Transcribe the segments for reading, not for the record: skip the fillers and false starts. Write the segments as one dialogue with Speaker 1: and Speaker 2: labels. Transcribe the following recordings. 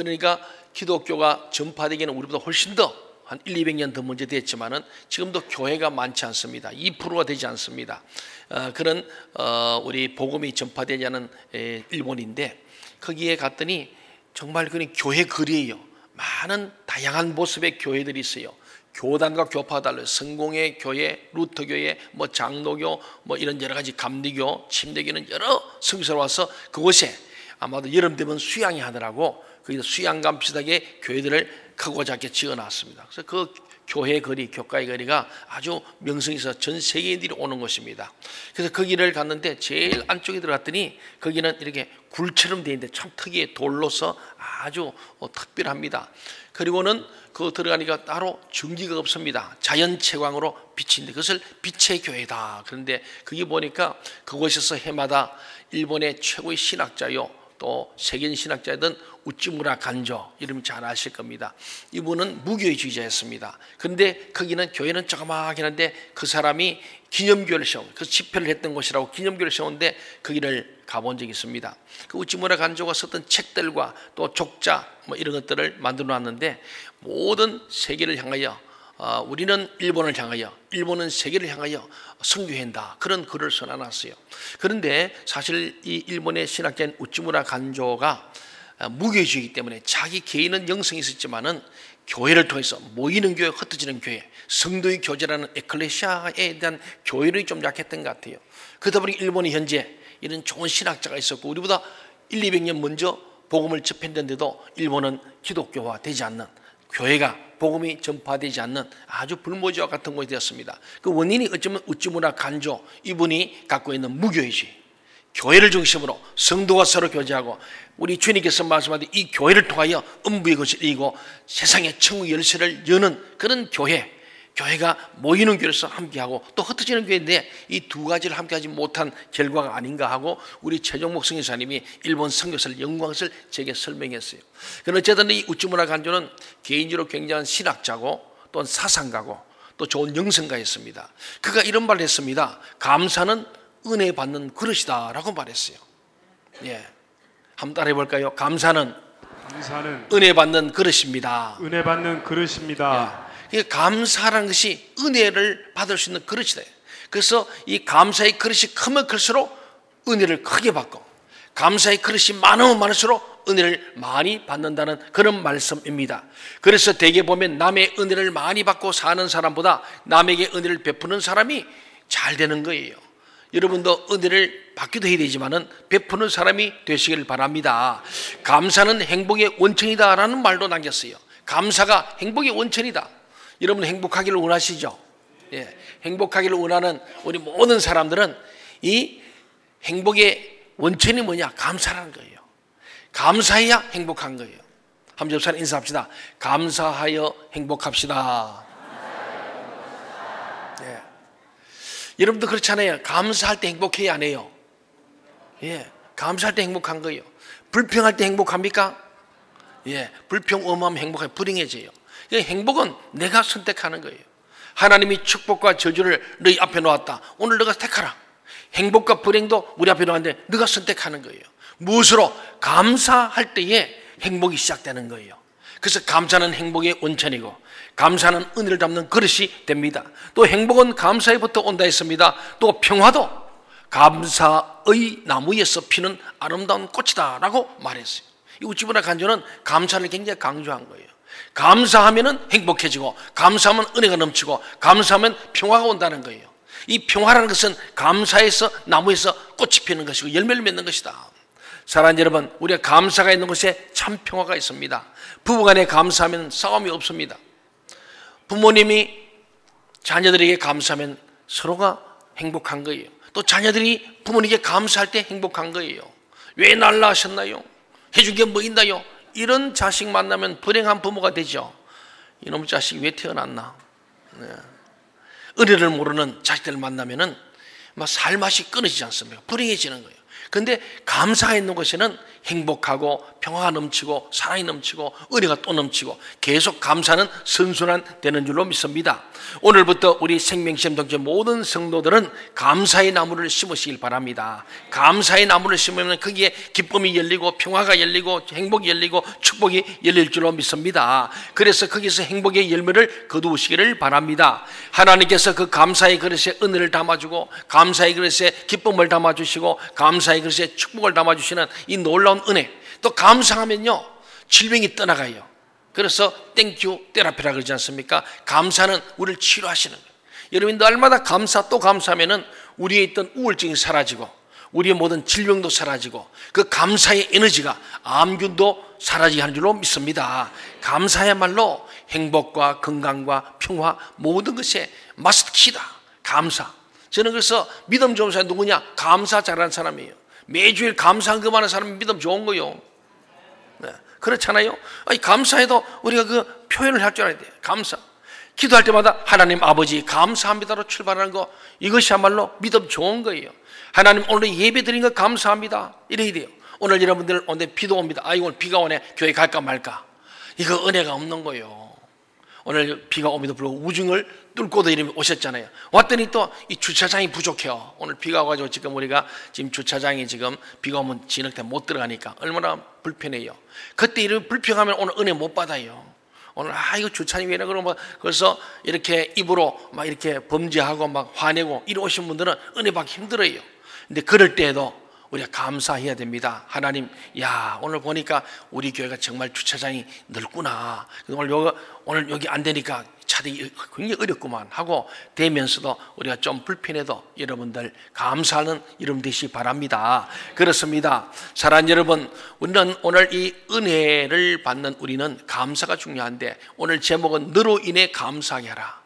Speaker 1: 그러니까 기독교가 전파되기는 우리보다 훨씬 더 한 200년 더 먼저 됐지만은 지금도 교회가 많지 않습니다. 2%가 되지 않습니다. 그런 우리 복음이 전파되지 않은 일본인데, 거기에 갔더니 정말 그냥 교회 거리예요. 많은 다양한 모습의 교회들이 있어요. 교단과 교파가 달라요. 성공회 교회, 루터교회, 뭐 장로교, 뭐 이런 여러 가지 감리교, 침례교는 여러 성교사로 와서 그곳에 아마도 여름 되면 수양이 하더라고. 거기서 수양관 비슷하게 교회들을 크고 작게 지어놨습니다. 그래서 그 교회 거리, 교가의 거리가 아주 명성이 있어 전 세계인들이 오는 곳입니다. 그래서 거기를 갔는데 제일 안쪽에 들어갔더니 거기는 이렇게 굴처럼 되어 있는데 참 특이해. 돌로서 아주 특별합니다. 그리고는 그 들어가니까 따로 전기가 없습니다. 자연채광으로 비치는데 그것을 빛의 교회다. 그런데 거기 보니까 그곳에서 해마다 일본의 최고의 신학자요, 또 세계인 신학자이던 우찌무라 간조, 이름 잘 아실 겁니다. 이분은 무교회주의자였습니다. 그런데 거기는 교회는 조그마하긴 한데 그 사람이 기념교회를 세운, 그 집회를 했던 곳이라고 기념교회를 세웠는데 거기를 가본 적이 있습니다. 그 우찌무라 간조가 썼던 책들과 또 족자 뭐 이런 것들을 만들어 놨는데, 모든 세계를 향하여 우리는 일본을 향하여, 일본은 세계를 향하여 선교한다, 그런 글을 써놔놨어요. 그런데 사실 이 일본의 신학자인 우찌무라 간조가 무교회주의이기 때문에 자기 개인은 영성이 있었지만은 교회를 통해서 모이는 교회, 흩어지는 교회, 성도의 교제라는 에클레시아에 대한 교회를 좀 약했던 것 같아요. 그러다 보니 일본이 현재 이런 좋은 신학자가 있었고 우리보다 200년 먼저 복음을 접했는데도 일본은 기독교화 되지 않는, 교회가 복음이 전파되지 않는 아주 불모지와 같은 곳이 되었습니다. 그 원인이 어쩌면 우찌무라 간조, 이분이 갖고 있는 무교회주의, 교회를 중심으로 성도가 서로 교제하고, 우리 주님께서 말씀하신 이 교회를 통하여 음부의 것을 이기고 세상의 천국 열쇠를 여는 그런 교회, 교회가 모이는 교회로서 함께하고 또 흩어지는 교회인데 이 두 가지를 함께하지 못한 결과가 아닌가 하고 우리 최종목 선교사님이 일본 선교사를 영광을 제게 설명했어요. 그런데 어쨌든 이 우찌무라 간조는 개인적으로 굉장한 신학자고 또 사상가고 또 좋은 영성가였습니다. 그가 이런 말을 했습니다. 감사는 은혜 받는 그릇이다 라고 말했어요. 예, 한번 따라해 볼까요? 감사는 은혜 받는 그릇입니다.
Speaker 2: 은혜 받는 그릇입니다.
Speaker 1: 예. 감사라는 것이 은혜를 받을 수 있는 그릇이다. 그래서 이 감사의 그릇이 크면 클수록 은혜를 크게 받고, 감사의 그릇이 많으면 많을수록 은혜를 많이 받는다는 그런 말씀입니다. 그래서 대개 보면 남의 은혜를 많이 받고 사는 사람보다 남에게 은혜를 베푸는 사람이 잘 되는 거예요. 여러분도 은혜를 받기도 해야 되지만은 베푸는 사람이 되시길 바랍니다. 감사는 행복의 원천이다라는 말도 남겼어요. 감사가 행복의 원천이다. 여러분 행복하기를 원하시죠? 예, 행복하기를 원하는 우리 모든 사람들은 이 행복의 원천이 뭐냐? 감사라는 거예요. 감사해야 행복한 거예요. 한번 옆 사람 인사합시다. 감사하여 행복합시다. 예. 여러분도 그렇잖아요. 감사할 때 행복해야 안 해요? 예, 감사할 때 행복한 거예요. 불평할 때 행복합니까? 예, 불평 엄하면 행복해요. 불행해져요. 행복은 내가 선택하는 거예요. 하나님이 축복과 저주를 너희 앞에 놓았다. 오늘 너가 택하라. 행복과 불행도 우리 앞에 놓았는데 너가 선택하는 거예요. 무엇으로? 감사할 때에 행복이 시작되는 거예요. 그래서 감사는 행복의 원천이고 감사는 은혜를 담는 그릇이 됩니다. 또 행복은 감사에부터 온다 했습니다. 또 평화도 감사의 나무에서 피는 아름다운 꽃이다 라고 말했어요. 이 우찌무라 간조는 감사를 굉장히 강조한 거예요. 감사하면 행복해지고 감사하면 은혜가 넘치고 감사하면 평화가 온다는 거예요. 이 평화라는 것은 감사에서 나무에서 꽃이 피는 것이고 열매를 맺는 것이다. 사랑하는 여러분, 우리가 감사가 있는 곳에 참 평화가 있습니다. 부부간에 감사하면 싸움이 없습니다. 부모님이 자녀들에게 감사하면 서로가 행복한 거예요. 또 자녀들이 부모님에게 감사할 때 행복한 거예요. 왜 날 낳으셨나요? 해준 게 뭐 있나요? 이런 자식 만나면 불행한 부모가 되죠. 이놈 자식이 왜 태어났나? 네. 은혜를 모르는 자식들을 만나면은 막 살맛이 끊어지지 않습니까? 불행해지는 거예요. 그런데 감사가 있는 곳에는 행복하고 평화가 넘치고 사랑이 넘치고 은혜가 또 넘치고 계속 감사는 선순환 되는 줄로 믿습니다. 오늘부터 우리 생명시험동체 모든 성도들은 감사의 나무를 심으시길 바랍니다. 감사의 나무를 심으면 거기에 기쁨이 열리고 평화가 열리고 행복이 열리고 축복이 열릴 줄로 믿습니다. 그래서 거기서 행복의 열매를 거두시기를 바랍니다. 하나님께서 그 감사의 그릇에 은혜를 담아주고 감사의 그릇에 기쁨을 담아주시고 감사의 그릇에 축복을 담아주시는 이 놀라운 은혜, 또 감사하면요 질병이 떠나가요. 그래서 땡큐 테라피라 그러지 않습니까? 감사는 우리를 치료하시는 거예요. 여러분 날마다 감사 또 감사하면은 우리에 있던 우울증이 사라지고 우리의 모든 질병도 사라지고 그 감사의 에너지가 암균도 사라지게 하는 줄로 믿습니다. 감사야말로 행복과 건강과 평화 모든 것에 마스터키다. 감사. 저는 그래서 믿음 좋은 사람이 누구냐? 감사 잘하는 사람이에요. 매주일 감사한 그만한 사람이 믿음 좋은 거요. 네. 그렇잖아요. 아니, 감사해도 우리가 그 표현을 할 줄 알아야 돼요. 감사. 기도할 때마다 하나님 아버지 감사합니다로 출발하는 거, 이것이야말로 믿음 좋은 거예요. 하나님 오늘 예배 드린 거 감사합니다. 이래야 돼요. 오늘 여러분들 오늘 비도 옵니다. 아이고 오늘 비가 오네. 교회 갈까 말까. 이거 은혜가 없는 거예요. 오늘 비가 옵니다. 불구하고 우중을 뚫고도 이름이 오셨잖아요. 왔더니 또 이 주차장이 부족해요. 오늘 비가 와가지고 지금 우리가 지금 주차장이 지금 비가 오면 진흙에 못 들어가니까 얼마나 불편해요. 그때 이렇게 불평하면 오늘 은혜 못 받아요. 오늘 이거 주차장이 왜 이래 그러면 그래서 이렇게 입으로 막 이렇게 범죄하고 막 화내고 이리 오신 분들은 은혜 받기 힘들어요. 근데 그럴 때에도 우리가 감사해야 됩니다. 하나님, 야 오늘 보니까 우리 교회가 정말 주차장이 넓구나. 오늘 여기 안 되니까 차들이 굉장히 어렵구만 하고 되면서도 우리가 좀 불편해도 여러분들 감사하는 여러분 되시기 바랍니다. 그렇습니다. 사랑하는 여러분, 우리는 오늘 이 은혜를 받는 우리는 감사가 중요한데 오늘 제목은 너로 인해 감사하게 하라.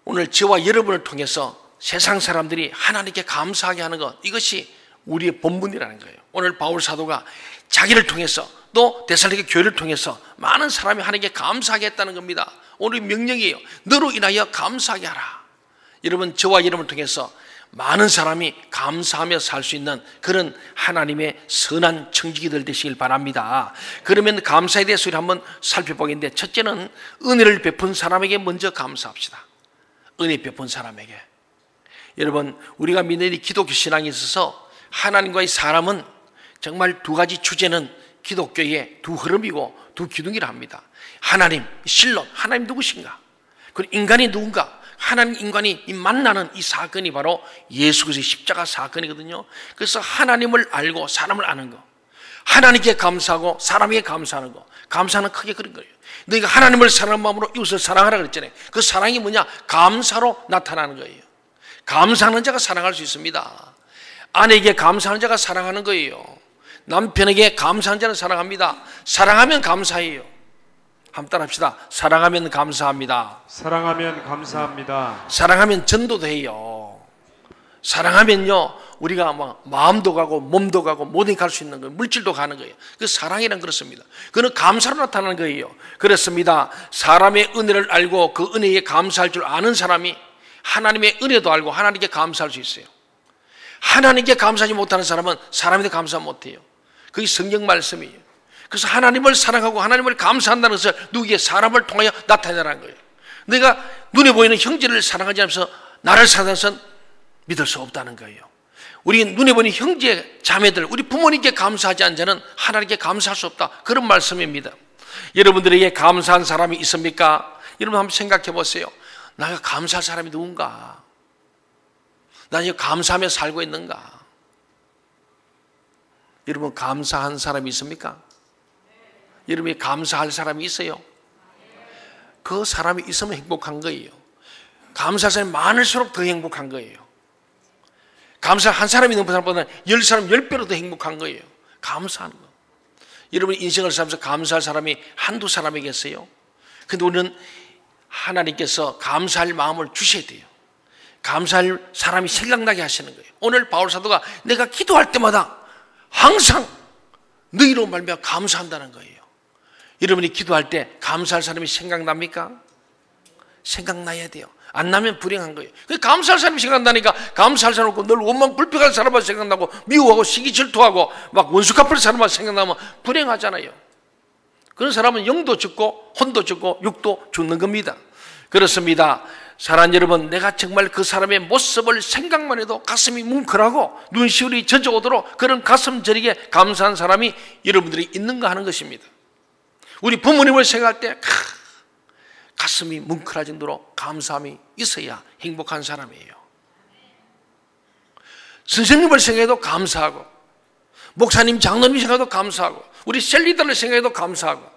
Speaker 1: 오늘 저와 여러분을 통해서 세상 사람들이 하나님께 감사하게 하는 것, 이것이 우리의 본분이라는 거예요. 오늘 바울 사도가 자기를 통해서 또 데살로니가 교회를 통해서 많은 사람이 하나님께 감사하게 했다는 겁니다. 오늘 명령이에요. 너로 인하여 감사하게 하라. 여러분, 저와 여러분을 통해서 많은 사람이 감사하며 살 수 있는 그런 하나님의 선한 청지기들 되시길 바랍니다. 그러면 감사에 대해서 우리 한번 살펴보겠는데, 첫째는 은혜를 베푼 사람에게 먼저 감사합시다. 은혜 베푼 사람에게. 여러분, 우리가 믿는 이 기독교 신앙에 있어서 하나님과의 사람은 정말 두 가지 주제는 기독교의 두 흐름이고 두 기둥이라 합니다. 하나님, 실론, 하나님 누구신가? 그리고 인간이 누군가? 하나님, 인간이 만나는 이 사건이 바로 예수 그리스도의 십자가 사건이거든요. 그래서 하나님을 알고 사람을 아는 거, 하나님께 감사하고 사람에게 감사하는 거, 감사는 크게 그런 거예요. 너희가 하나님을 사랑하는 마음으로 이웃을 사랑하라 그랬잖아요. 그 사랑이 뭐냐? 감사로 나타나는 거예요. 감사하는 자가 사랑할 수 있습니다. 아내에게 감사하는 자가 사랑하는 거예요. 남편에게 감사하는 자는 사랑합니다. 사랑하면 감사해요. 한번 따라합시다. 사랑하면 감사합니다.
Speaker 2: 사랑하면 감사합니다.
Speaker 1: 사랑하면 전도도 해요. 사랑하면요 우리가 막 마음도 가고 몸도 가고 모든 게 갈 수 있는 거예요. 물질도 가는 거예요. 그 사랑이란 그렇습니다. 그는 감사로 나타나는 거예요. 그렇습니다. 사람의 은혜를 알고 그 은혜에 감사할 줄 아는 사람이 하나님의 은혜도 알고 하나님께 감사할 수 있어요. 하나님께 감사하지 못하는 사람은 사람한테 감사 못해요. 그게 성경 말씀이에요. 그래서 하나님을 사랑하고 하나님을 감사한다는 것을 누구에게? 사람을 통하여 나타내라는 거예요. 내가 눈에 보이는 형제를 사랑하지 않으면서 나를 사랑하는 것은 믿을 수 없다는 거예요. 우리 눈에 보이는 형제 자매들, 우리 부모님께 감사하지 않는 자는 하나님께 감사할 수 없다. 그런 말씀입니다. 여러분들에게 감사한 사람이 있습니까? 여러분 한번 생각해 보세요. 내가 감사할 사람이 누군가? 나 지금 감사하며 살고 있는가? 여러분 감사한 사람이 있습니까? 여러분이 감사할 사람이 있어요? 그 사람이 있으면 행복한 거예요. 감사할 사람이 많을수록 더 행복한 거예요. 감사한 사람이 있는 사람보다 10사람 10배로 더 행복한 거예요. 감사하는 거. 여러분 인생을 살면서 감사할 사람이 한두 사람이겠어요? 근데 우리는 하나님께서 감사할 마음을 주셔야 돼요. 감사할 사람이 생각나게 하시는 거예요. 오늘 바울 사도가 내가 기도할 때마다 항상 너희로 말미암아 감사한다는 거예요. 여러분이 기도할 때 감사할 사람이 생각납니까? 생각나야 돼요. 안 나면 불행한 거예요. 감사할 사람이 생각나니까 감사할 사람 없고 늘 원망 불평할 사람만 생각나고 미워하고 시기 질투하고 막 원수 갚을 사람만 생각나면 불행하잖아요. 그런 사람은 영도 죽고 혼도 죽고 육도 죽는 겁니다. 그렇습니다. 사랑하는 여러분, 내가 정말 그 사람의 모습을 생각만 해도 가슴이 뭉클하고 눈시울이 젖어오도록 그런 가슴 저리게 감사한 사람이 여러분들이 있는가 하는 것입니다. 우리 부모님을 생각할 때 가슴이 뭉클할 정도로 감사함이 있어야 행복한 사람이에요. 선생님을 생각해도 감사하고, 목사님, 장로님 생각해도 감사하고, 우리 셀리더를 생각해도 감사하고,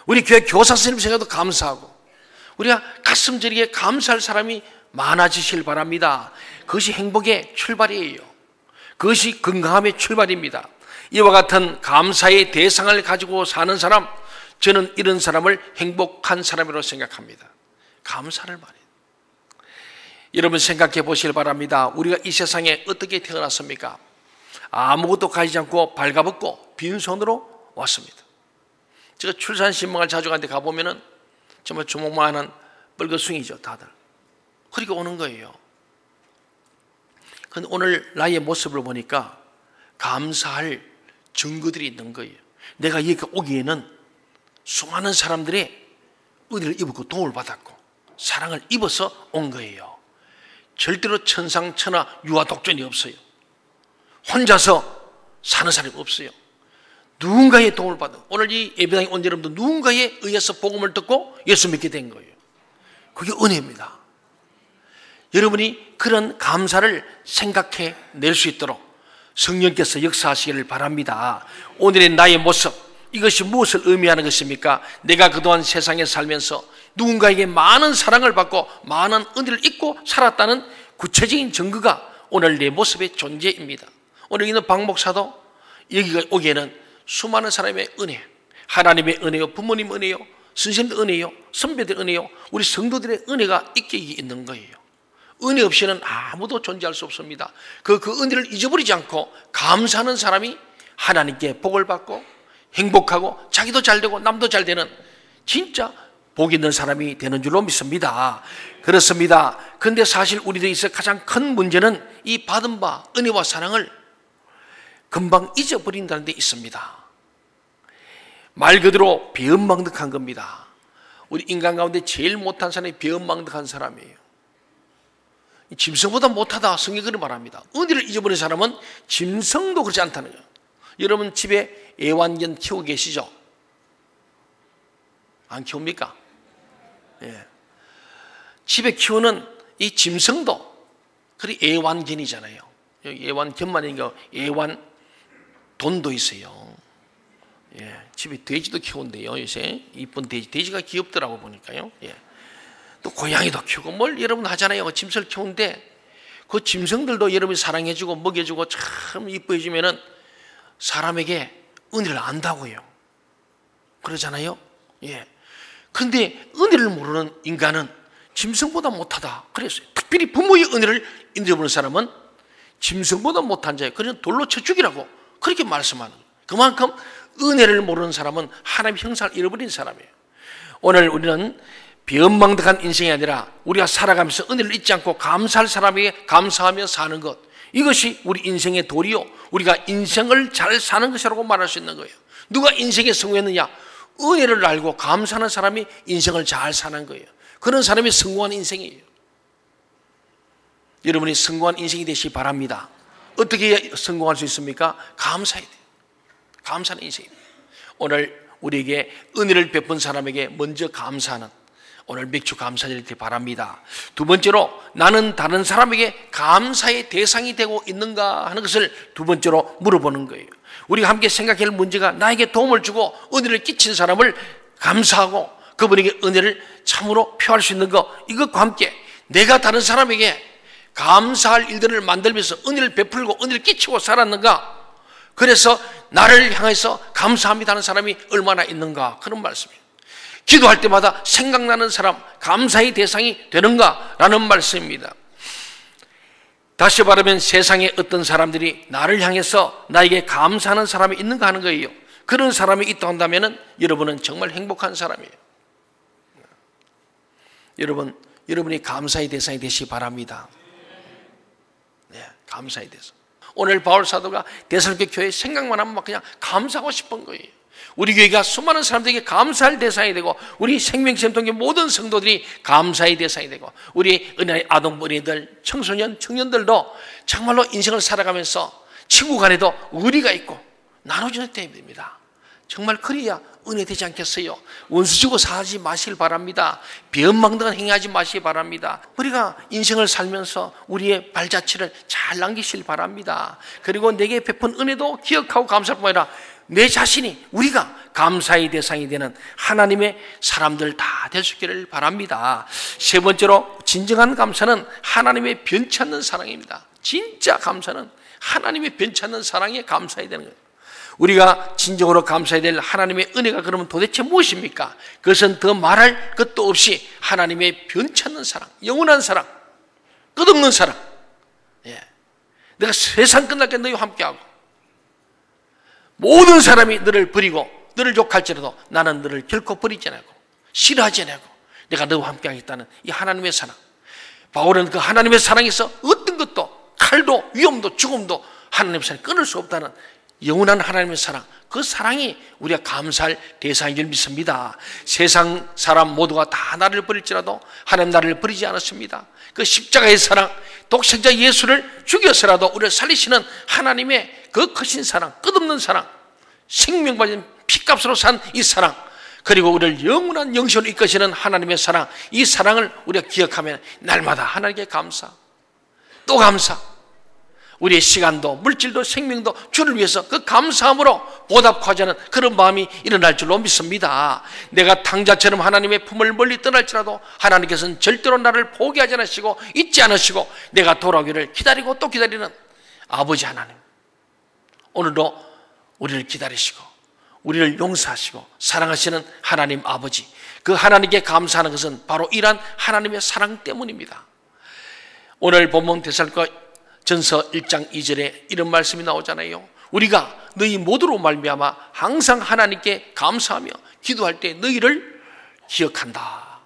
Speaker 1: 우리 교회 교사 선생님 생각해도 감사하고, 우리가 가슴 저리게 감사할 사람이 많아지실 바랍니다. 그것이 행복의 출발이에요. 그것이 건강함의 출발입니다. 이와 같은 감사의 대상을 가지고 사는 사람, 저는 이런 사람을 행복한 사람이라고 생각합니다. 감사를 많이. 여러분 생각해 보시길 바랍니다. 우리가 이 세상에 어떻게 태어났습니까? 아무것도 가지지 않고 발가벗고 빈손으로 왔습니다. 제가 출산신문을 자주 가는데 가보면은 정말 주먹만한 뻘거숭이죠, 다들. 그렇게 오는 거예요. 그런데 오늘 나의 모습을 보니까 감사할 증거들이 있는 거예요. 내가 여기 오기에는 수많은 사람들의 은혜를 입었고 도움을 받았고 사랑을 입어서 온 거예요. 절대로 천상천하 유아독존이 없어요. 혼자서 사는 사람이 없어요. 누군가의 도움을 받은, 오늘 이 예배당에 온 여러분도 누군가에 의해서 복음을 듣고 예수 믿게 된 거예요. 그게 은혜입니다. 여러분이 그런 감사를 생각해 낼 수 있도록 성령께서 역사하시기를 바랍니다. 오늘의 나의 모습, 이것이 무엇을 의미하는 것입니까? 내가 그동안 세상에 살면서 누군가에게 많은 사랑을 받고 많은 은혜를 입고 살았다는 구체적인 증거가 오늘 내 모습의 존재입니다. 오늘 있는 박 목사도 여기가 오기에는 수많은 사람의 은혜, 하나님의 은혜요, 부모님 은혜요, 선생님들 은혜요, 선배들 은혜요, 우리 성도들의 은혜가 있게 있는 거예요. 은혜 없이는 아무도 존재할 수 없습니다. 그 은혜를 잊어버리지 않고 감사하는 사람이 하나님께 복을 받고 행복하고 자기도 잘 되고 남도 잘 되는 진짜 복 있는 사람이 되는 줄로 믿습니다. 그렇습니다. 그런데 사실 우리들이 있어 가장 큰 문제는 이 받은 바 은혜와 사랑을 금방 잊어버린다는 데 있습니다. 말 그대로 배은망덕한 겁니다. 우리 인간 가운데 제일 못한 사람이 배은망덕한 사람이에요. 짐승보다 못하다 성경이 그렇게 말합니다. 은혜를 잊어버린 사람은 짐승도 그렇지 않다는 거예요. 여러분 집에 애완견 키우고 계시죠? 안 키웁니까? 예. 집에 키우는 이 짐승도 그리 애완견이잖아요. 애완견만 아니라 애완돈도 있어요. 예. 집에 돼지도 키운대요. 요새 이쁜 돼지가 귀엽더라고 보니까요. 예. 또 고양이도 키우고 뭘 여러분 하잖아요. 짐승을 키우는데 그 짐승들도 여러분이 사랑해주고 먹여주고 참 이뻐해주면은 사람에게 은혜를 안다고요. 그러잖아요. 예. 근데 은혜를 모르는 인간은 짐승보다 못하다 그랬어요. 특별히 부모의 은혜를 잊어버리는 사람은 짐승보다 못한 자예요. 그래서 돌로 쳐 죽이라고 그렇게 말씀하는 거예요. 그만큼 은혜를 모르는 사람은 하나님의 형상을 잃어버린 사람이에요. 오늘 우리는 배은망덕한 인생이 아니라 우리가 살아가면서 은혜를 잊지 않고 감사할 사람에게 감사하며 사는 것, 이것이 우리 인생의 도리요, 우리가 인생을 잘 사는 것이라고 말할 수 있는 거예요. 누가 인생에 성공했느냐? 은혜를 알고 감사하는 사람이 인생을 잘 사는 거예요. 그런 사람이 성공한 인생이에요. 여러분이 성공한 인생이 되시기 바랍니다. 어떻게 성공할 수 있습니까? 감사해야 돼요. 감사하는 인생입니다. 오늘 우리에게 은혜를 베푼 사람에게 먼저 감사하는 오늘 맥주 감사절이 되기 바랍니다. 두 번째로 나는 다른 사람에게 감사의 대상이 되고 있는가 하는 것을 두 번째로 물어보는 거예요. 우리가 함께 생각해야 할 문제가 나에게 도움을 주고 은혜를 끼친 사람을 감사하고 그분에게 은혜를 참으로 표할 수 있는 것, 이것과 함께 내가 다른 사람에게 감사할 일들을 만들면서 은혜를 베풀고 은혜를 끼치고 살았는가, 그래서 나를 향해서 감사합니다 하는 사람이 얼마나 있는가, 그런 말씀이에요. 기도할 때마다 생각나는 사람, 감사의 대상이 되는가라는 말씀입니다. 다시 말하면 세상에 어떤 사람들이 나를 향해서 나에게 감사하는 사람이 있는가 하는 거예요. 그런 사람이 있다 한다면 여러분은 정말 행복한 사람이에요. 여러분이 감사의 대상이 되시기 바랍니다. 네, 감사의 대상. 오늘 바울 사도가 데살로니가 교회 생각만 하면 막 그냥 감사하고 싶은 거예요. 우리 교회가 수많은 사람들에게 감사할 대상이 되고, 우리 생명샘통교 모든 성도들이 감사의 대상이 되고, 우리 은혜의 아동부리들, 청소년, 청년들도 정말로 인생을 살아가면서 친구 간에도 의리가 있고 나눠주는 때입니다. 정말 그래야 은혜 되지 않겠어요? 원수지고 사지 마시길 바랍니다. 배은망덕한 행위하지 마시기 바랍니다. 우리가 인생을 살면서 우리의 발자취를 잘 남기시길 바랍니다. 그리고 내게 베푼 은혜도 기억하고 감사할 뿐만 아니라 내 자신이, 우리가 감사의 대상이 되는 하나님의 사람들 다 될 수 있기를 바랍니다. 세 번째로, 진정한 감사는 하나님의 변치 않는 사랑입니다. 진짜 감사는 하나님의 변치 않는 사랑에 감사해야 되는 거예요. 우리가 진정으로 감사해야 될 하나님의 은혜가 그러면 도대체 무엇입니까? 그것은 더 말할 것도 없이 하나님의 변치 않는 사랑, 영원한 사랑, 끝없는 사랑. 예. 내가 세상 끝날 때 너희와 함께하고, 모든 사람이 너를 버리고 너를 욕할지라도 나는 너를 결코 버리지 않고 싫어하지 않고 내가 너와 함께하겠다는 이 하나님의 사랑. 바울은 그 하나님의 사랑에서 어떤 것도, 칼도 위험도 죽음도 하나님의 사랑이 끊을 수 없다는 영원한 하나님의 사랑, 그 사랑이 우리가 감사할 대상인 줄 믿습니다. 세상 사람 모두가 다 나를 버릴지라도 하나님 나를 버리지 않았습니다. 그 십자가의 사랑, 독생자 예수를 죽여서라도 우리를 살리시는 하나님의 그 크신 사랑, 끝없는 사랑, 생명 받은 피값으로 산 이 사랑, 그리고 우리를 영원한 영생으로 이끄시는 하나님의 사랑, 이 사랑을 우리가 기억하면 날마다 하나님께 감사, 또 감사, 우리의 시간도 물질도 생명도 주를 위해서 그 감사함으로 보답하자는 그런 마음이 일어날 줄로 믿습니다. 내가 탕자처럼 하나님의 품을 멀리 떠날지라도 하나님께서는 절대로 나를 포기하지 않으시고 잊지 않으시고 내가 돌아오기를 기다리고 또 기다리는 아버지 하나님, 오늘도 우리를 기다리시고 우리를 용서하시고 사랑하시는 하나님 아버지, 그 하나님께 감사하는 것은 바로 이러한 하나님의 사랑 때문입니다. 오늘 본문 데살로니가 전서 1장 2절에 이런 말씀이 나오잖아요. 우리가 너희 모두로 말미암아 항상 하나님께 감사하며 기도할 때 너희를 기억한다.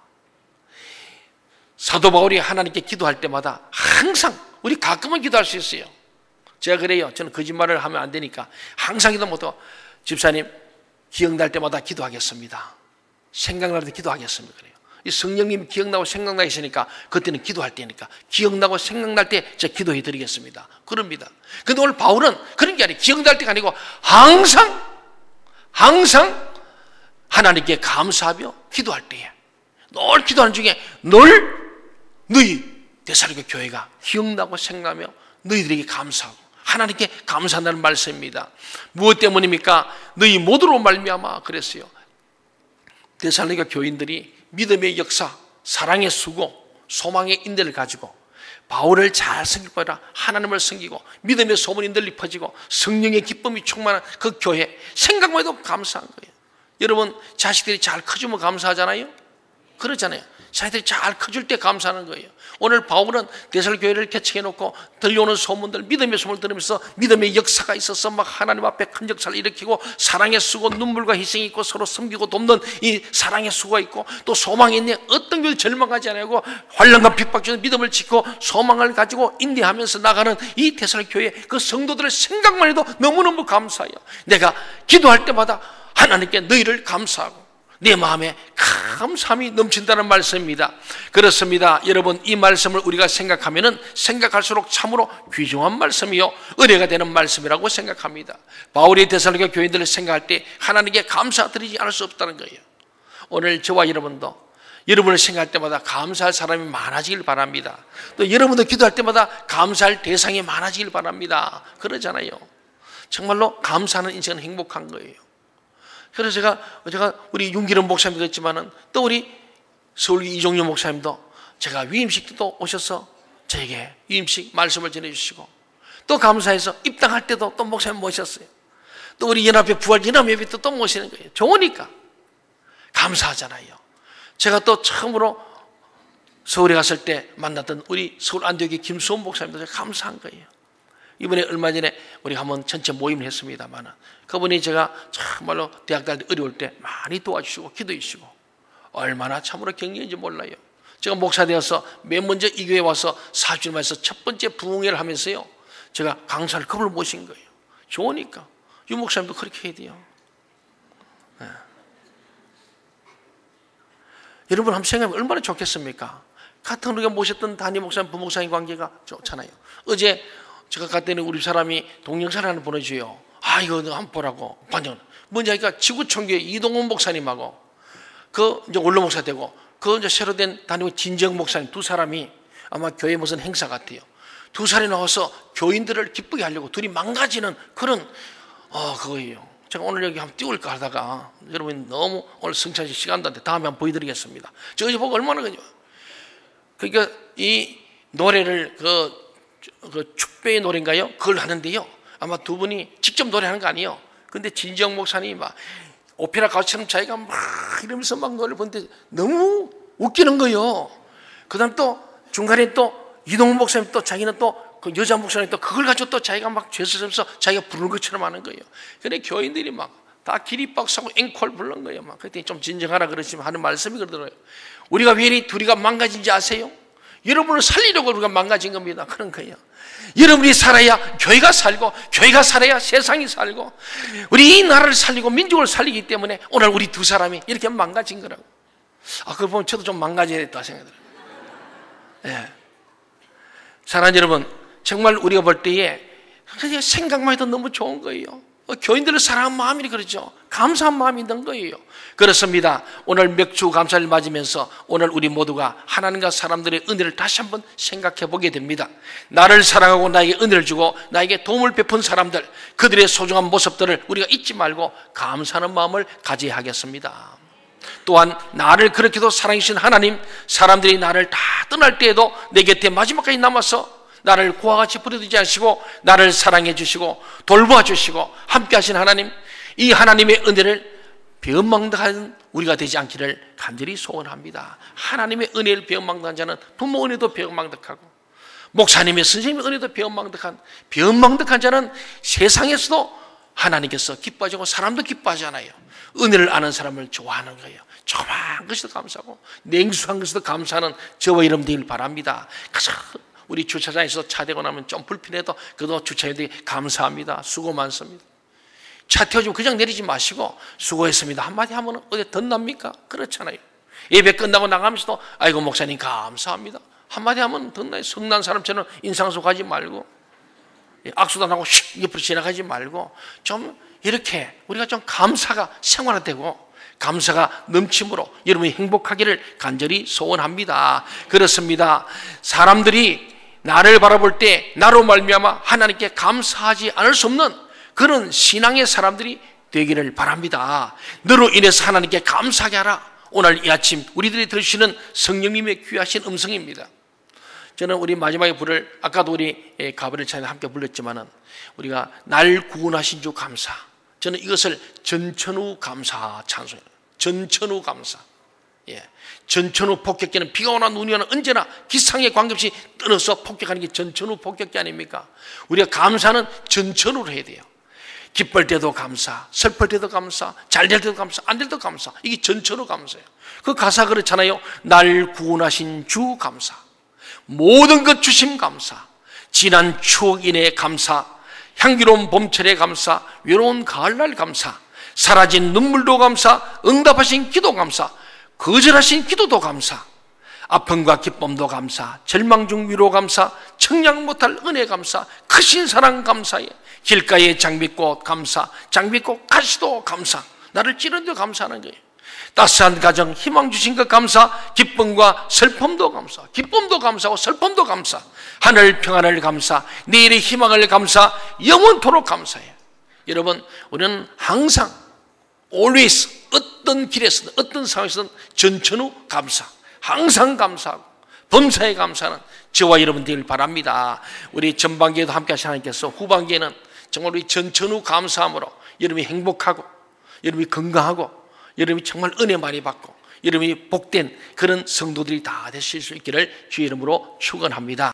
Speaker 1: 사도 바울이 하나님께 기도할 때마다 항상, 우리 가끔은 기도할 수 있어요. 제가 그래요. 저는 거짓말을 하면 안 되니까 항상 기도 못하고, 집사님 기억날 때마다 기도하겠습니다, 생각날 때 기도하겠습니다, 그래요. 이 성령님이 기억나고 생각나게 있으니까 그때는 기도할 때니까 기억나고 생각날 때 제가 기도해 드리겠습니다, 그럽니다. 근데 오늘 바울은 그런 게 아니에요. 기억날 때가 아니고 항상 하나님께 감사하며 기도할 때에, 늘 기도하는 중에 늘 너희 데살로니가 교회가 기억나고 생각나며 너희들에게 감사하고 하나님께 감사한다는 말씀입니다. 무엇 때문입니까? 너희 모두로 말미암아 그랬어요. 데살로니가 교인들이 믿음의 역사, 사랑의 수고, 소망의 인내를 가지고 바울을 잘 섬기고 하나님을 섬기고 믿음의 소문이 널리 퍼지고 성령의 기쁨이 충만한 그 교회, 생각만 해도 감사한 거예요. 여러분, 자식들이 잘 커주면 감사하잖아요? 그러잖아요. 자식들이 잘 커줄 때 감사하는 거예요. 오늘 바울은 데살로니가 교회를 개척해놓고 들려오는 소문들, 믿음의 소문을 들으면서 믿음의 역사가 있어서 막 하나님 앞에 큰 역사를 일으키고 사랑의 수고, 눈물과 희생이 있고 서로 섬기고 돕는 이 사랑의 수고가 있고 또 소망이 있네, 어떤 걸 절망하지 않고 환난과 핍박 중에 믿음을 지키고 소망을 가지고 인내하면서 나가는 이 데살로니가 교회, 그 성도들의 생각만 해도 너무너무 감사해요. 내가 기도할 때마다 하나님께 너희를 감사하고 내 마음에 감사함이 넘친다는 말씀입니다. 그렇습니다. 여러분, 이 말씀을 우리가 생각하면은 생각할수록 참으로 귀중한 말씀이요 은혜가 되는 말씀이라고 생각합니다. 바울이 데살로니가 교인들을 생각할 때 하나님께 감사드리지 않을 수 없다는 거예요. 오늘 저와 여러분도 여러분을 생각할 때마다 감사할 사람이 많아지길 바랍니다. 또 여러분도 기도할 때마다 감사할 대상이 많아지길 바랍니다. 그러잖아요. 정말로 감사하는 인생은 행복한 거예요. 그래서 제가 우리 윤기름 목사님도 했지만은 또 우리 서울 이종료 목사님도 제가 위임식도 오셔서 저에게 위임식 말씀을 전해주시고 또 감사해서 입당할 때도 또 목사님 모셨어요. 또 우리 연합회 부활 연합회비 또 모시는 거예요. 좋으니까 감사하잖아요. 제가 또 처음으로 서울에 갔을 때 만났던 우리 서울 안디옥의 김수원 목사님도 제가 감사한 거예요. 이번에 얼마 전에 우리 한번 전체 모임을 했습니다만 그분이 제가 정말로 대학 다닐 때 어려울 때 많이 도와주시고 기도해 주시고 얼마나 참으로 격려인지 몰라요. 제가 목사 되어서 맨 먼저 이 교회에 와서 40년 만에서 첫 번째 부흥회를 하면서요, 제가 강사를 그분을 모신 거예요. 좋으니까. 유 목사님도 그렇게 해야 돼요. 네. 여러분 한번 생각해보면 얼마나 좋겠습니까? 같은 우리가 모셨던 담임 목사님, 부목사님 관계가 좋잖아요. 어제 제가 갔더니 우리 사람이 동영상을 하나 보내줘요. 아, 이거 한번 보라고. 반영. 뭔지 아니까 지구촌교회 이동훈 목사님하고 그 이제 원로 목사 되고 그 이제 새로 된 담임 진정 목사님 두 사람이 아마 교회 무슨 행사 같아요. 두 사람이 나와서 교인들을 기쁘게 하려고 둘이 망가지는 그런 그거예요. 제가 오늘 여기 한번 띄울까 하다가 여러분 너무 오늘 성찬식 시간도 안 돼. 다음에 한번 보여드리겠습니다. 저 어제 보고 얼마나 그죠? 그러니까 이 노래를 그 축배의 노래인가요? 그걸 하는데요. 아마 두 분이 직접 노래하는 거 아니에요. 근데 진정 목사님이 막 오페라 가수처럼 자기가 막 이러면서 막 노래를 보는데 너무 웃기는 거예요. 그 다음 또 중간에 또 이동훈 목사님 또 자기는 또 그 여자 목사님 또 그걸 가지고 또 자기가 막 죄스러면서 자기가 부르는 것처럼 하는 거예요. 근데 교인들이 막 다 기립박수하고 앵콜 부르는 거예요. 막 그때 좀 진정하라 그러시면 하는 말씀이 그러더라고요. 우리가 왜 이리 둘이가 망가진지 아세요? 여러분을 살리려고 우리가 망가진 겁니다. 그런 거예요. 여러분이 살아야 교회가 살고 교회가 살아야 세상이 살고 우리 이 나라를 살리고 민족을 살리기 때문에 오늘 우리 두 사람이 이렇게 망가진 거라고. 그걸 보면 저도 좀 망가져야 됐다 생각이 들어요. 예. 사랑하는 여러분, 정말 우리가 볼 때에 그냥 생각만 해도 너무 좋은 거예요. 교인들을 사랑하는 마음이 그러죠. 감사한 마음이 있는 거예요. 그렇습니다. 오늘 맥주 감사를 맞으면서 오늘 우리 모두가 하나님과 사람들의 은혜를 다시 한번 생각해 보게 됩니다. 나를 사랑하고 나에게 은혜를 주고 나에게 도움을 베푼 사람들, 그들의 소중한 모습들을 우리가 잊지 말고 감사하는 마음을 가져야 하겠습니다. 또한 나를 그렇게도 사랑하신 하나님, 사람들이 나를 다 떠날 때에도 내 곁에 마지막까지 남아서 나를 고와 같이 버려두지 않으시고 나를 사랑해 주시고 돌보아 주시고 함께 하신 하나님, 이 하나님의 은혜를 배은망덕한 우리가 되지 않기를 간절히 소원합니다. 하나님의 은혜를 배은망덕한 자는 부모 은혜도 배은망덕하고 목사님의 선생님의 은혜도 배은망덕한 자는 세상에서도 하나님께서 기뻐하시고 사람도 기뻐하잖아요. 은혜를 아는 사람을 좋아하는 거예요. 조그마한 것에도 감사하고 냉수한 것에도 감사하는 저와 여러분 되길 바랍니다. 우리 주차장에서 차 대고 나면 좀 불편해도 그래도 주차해야 되게 감사합니다. 수고 많습니다. 차 태워주면 그냥 내리지 마시고 수고했습니다 한마디 하면 어디 덧납니까? 그렇잖아요. 예배 끝나고 나가면서도 아이고 목사님 감사합니다 한마디 하면 덧나요. 성난 사람처럼 인상소 가지 말고 악수도 안 하고 슉 옆으로 지나가지 말고 좀 이렇게 우리가 좀 감사가 생활화되고 감사가 넘침으로 여러분이 행복하기를 간절히 소원합니다. 그렇습니다. 사람들이 나를 바라볼 때 나로 말미암아 하나님께 감사하지 않을 수 없는 그런 신앙의 사람들이 되기를 바랍니다. 너로 인해서 하나님께 감사하게 하라. 오늘 이 아침 우리들이 들으시는 성령님의 귀하신 음성입니다. 저는 우리 마지막에 부를 아까도 우리 가브리엘 찬양 함께 불렀지만은 우리가 날 구원하신 주 감사. 저는 이것을 전천후 감사 찬송이에요. 전천후 감사. 예. 전천후 폭격기는 비가 오나 눈이 오나 언제나 기상에 관계없이 떠나서 폭격하는 게 전천후 폭격기 아닙니까? 우리가 감사는 전천후로 해야 돼요. 기쁠 때도 감사, 슬플 때도 감사, 잘 될 때도 감사, 안 될 때도 감사. 이게 전천후 감사예요. 그 가사 그렇잖아요. 날 구원하신 주 감사, 모든 것 주심 감사, 지난 추억 인해 감사, 향기로운 봄철의 감사, 외로운 가을날 감사, 사라진 눈물도 감사, 응답하신 기도 감사, 거절하신 기도도 감사, 아픔과 기쁨도 감사, 절망 중 위로 감사, 청량 못할 은혜 감사, 크신 사랑 감사에 길가의 장미꽃 감사, 장미꽃 가시도 감사, 나를 찌르는 데 감사하는 거예요. 따스한 가정 희망 주신 것 감사, 기쁨과 슬픔도 감사, 기쁨도 감사하고 슬픔도 감사, 하늘 평안을 감사, 내일의 희망을 감사, 영원토록 감사해요. 여러분, 우리는 항상 always 어떤 길에서든 어떤 상황에서든 전천후 감사, 항상 감사하고 범사에 감사하는 저와 여러분 되길 바랍니다. 우리 전반기에도 함께 하신 하나님께서 후반기에는 정말 우리 전천후 감사함으로 여러분이 행복하고 여러분이 건강하고 여러분이 정말 은혜 많이 받고 여러분이 복된 그런 성도들이 다 되실 수 있기를 주의 이름으로 축원합니다.